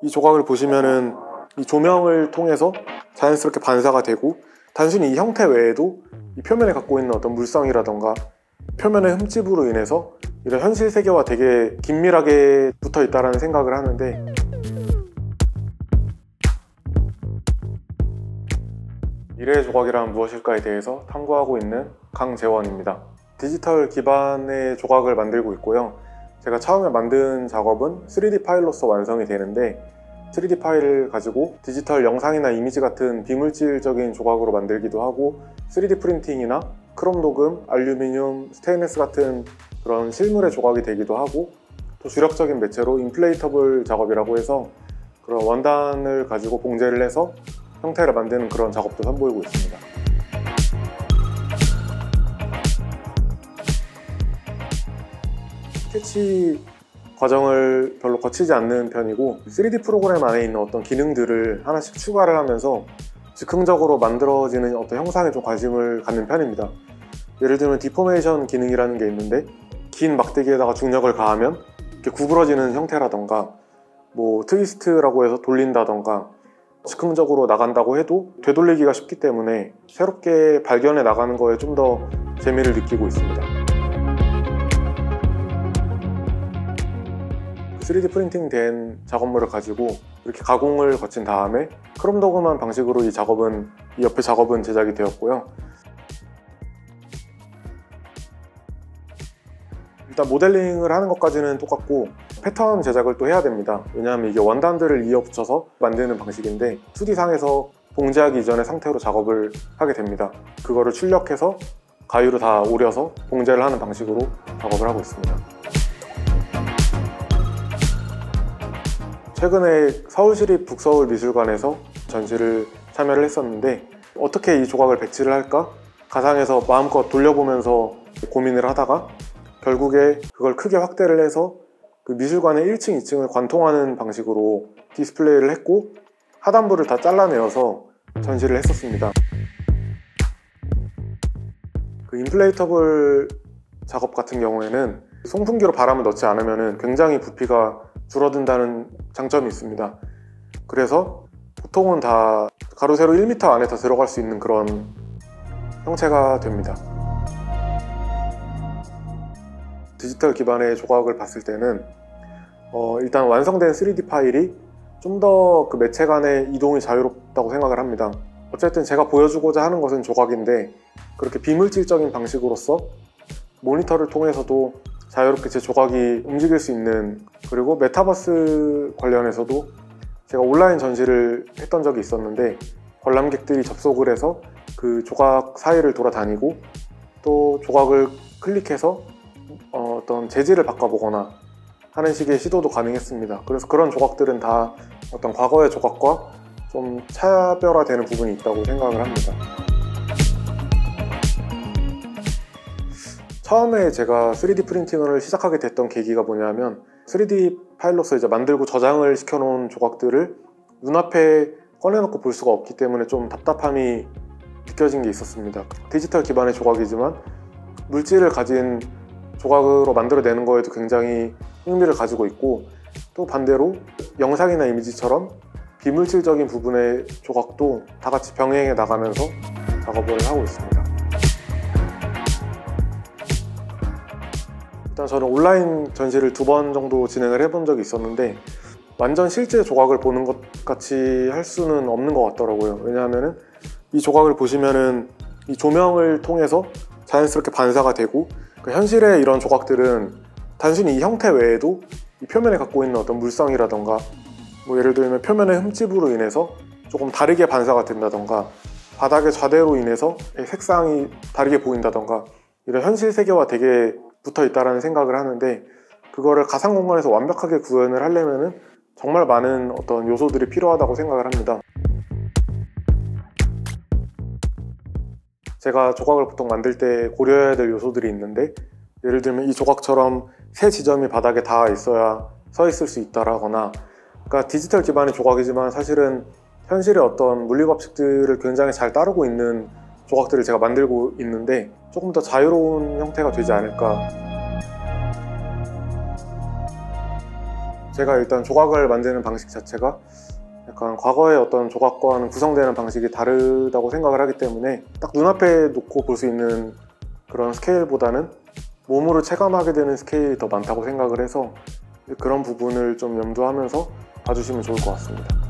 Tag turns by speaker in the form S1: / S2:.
S1: 이 조각을 보시면은 이 조명을 통해서 자연스럽게 반사가 되고, 단순히 이 형태 외에도 이 표면에 갖고 있는 어떤 물성이라던가 표면의 흠집으로 인해서 이런 현실 세계와 되게 긴밀하게 붙어 있다는 생각을 하는데, 미래의 조각이란 무엇일까에 대해서 탐구하고 있는 강재원입니다. 디지털 기반의 조각을 만들고 있고요. 제가 처음에 만든 작업은 3D 파일로서 완성이 되는데, 3D 파일을 가지고 디지털 영상이나 이미지 같은 비물질적인 조각으로 만들기도 하고, 3D 프린팅이나 크롬 도금, 알루미늄, 스테인리스 같은 그런 실물의 조각이 되기도 하고, 또 주력적인 매체로 인플레이터블 작업이라고 해서 그런 원단을 가지고 봉제를 해서 형태를 만드는 그런 작업도 선보이고 있습니다. 스케치 과정을 별로 거치지 않는 편이고, 3D 프로그램 안에 있는 어떤 기능들을 하나씩 추가를 하면서 즉흥적으로 만들어지는 어떤 형상에 좀 관심을 갖는 편입니다. 예를 들면 디포메이션 기능이라는 게 있는데, 긴 막대기에다가 중력을 가하면 이렇게 구부러지는 형태라던가, 뭐 트위스트라고 해서 돌린다던가, 즉흥적으로 나간다고 해도 되돌리기가 쉽기 때문에 새롭게 발견해 나가는 거에 좀 더 재미를 느끼고 있습니다. 3D 프린팅 된 작업물을 가지고 이렇게 가공을 거친 다음에 크롬 도금한 방식으로 이 옆에 작업은 제작이 되었고요. 일단 모델링을 하는 것까지는 똑같고, 패턴 제작을 또 해야 됩니다. 왜냐하면 이게 원단들을 이어붙여서 만드는 방식인데, 2D상에서 봉제하기 이전의 상태로 작업을 하게 됩니다. 그거를 출력해서 가위로 다 오려서 봉제를 하는 방식으로 작업을 하고 있습니다. 최근에 서울시립 북서울미술관에서 전시를 참여를 했었는데, 어떻게 이 조각을 배치를 할까? 가상에서 마음껏 돌려보면서 고민을 하다가 결국에 그걸 크게 확대를 해서 그 미술관의 1층, 2층을 관통하는 방식으로 디스플레이를 했고, 하단부를 다 잘라내어서 전시를 했었습니다. 그 인플레이터블 작업 같은 경우에는 송풍기로 바람을 넣지 않으면 굉장히 부피가 줄어든다는 장점이 있습니다. 그래서 보통은 다 가로 세로 1m 안에 다 들어갈 수 있는 그런 형체가 됩니다. 디지털 기반의 조각을 봤을 때는 일단 완성된 3D 파일이 좀 더 그 매체 간의 이동이 자유롭다고 생각을 합니다. 어쨌든 제가 보여주고자 하는 것은 조각인데, 그렇게 비물질적인 방식으로서 모니터를 통해서도 자유롭게 제 조각이 움직일 수 있는, 그리고 메타버스 관련해서도 제가 온라인 전시를 했던 적이 있었는데, 관람객들이 접속을 해서 그 조각 사이를 돌아다니고 또 조각을 클릭해서 어떤 재질을 바꿔보거나 하는 식의 시도도 가능했습니다. 그래서 그런 조각들은 다 어떤 과거의 조각과 좀 차별화되는 부분이 있다고 생각을 합니다. 처음에 제가 3D 프린팅을 시작하게 됐던 계기가 뭐냐면, 3D 파일로서 이제 만들고 저장을 시켜놓은 조각들을 눈앞에 꺼내놓고 볼 수가 없기 때문에 좀 답답함이 느껴진 게 있었습니다. 디지털 기반의 조각이지만 물질을 가진 조각으로 만들어내는 거에도 굉장히 흥미를 가지고 있고, 또 반대로 영상이나 이미지처럼 비물질적인 부분의 조각도 다 같이 병행해 나가면서 작업을 하고 있습니다. 일단 저는 온라인 전시를 2번 정도 진행을 해본 적이 있었는데, 완전 실제 조각을 보는 것 같이 할 수는 없는 것 같더라고요. 왜냐하면 이 조각을 보시면은 이 조명을 통해서 자연스럽게 반사가 되고, 현실의 이런 조각들은 단순히 이 형태 외에도 이 표면에 갖고 있는 어떤 물성이라던가, 뭐 예를 들면 표면의 흠집으로 인해서 조금 다르게 반사가 된다던가, 바닥의 좌대로 인해서 색상이 다르게 보인다던가, 이런 현실 세계와 되게 붙어 있다는 생각을 하는데, 그거를 가상 공간에서 완벽하게 구현을 하려면 정말 많은 어떤 요소들이 필요하다고 생각을 합니다. 제가 조각을 보통 만들 때 고려해야 될 요소들이 있는데, 예를 들면 이 조각처럼 세 지점이 바닥에 닿아 있어야 서 있을 수 있다라거나, 그러니까 디지털 기반의 조각이지만 사실은 현실의 어떤 물리법칙들을 굉장히 잘 따르고 있는 조각들을 제가 만들고 있는데, 조금 더 자유로운 형태가 되지 않을까. 제가 일단 조각을 만드는 방식 자체가 약간 과거의 어떤 조각과는 구성되는 방식이 다르다고 생각을 하기 때문에 딱 눈앞에 놓고 볼 수 있는 그런 스케일보다는 몸으로 체감하게 되는 스케일이 더 많다고 생각을 해서 그런 부분을 좀 염두하면서 봐주시면 좋을 것 같습니다.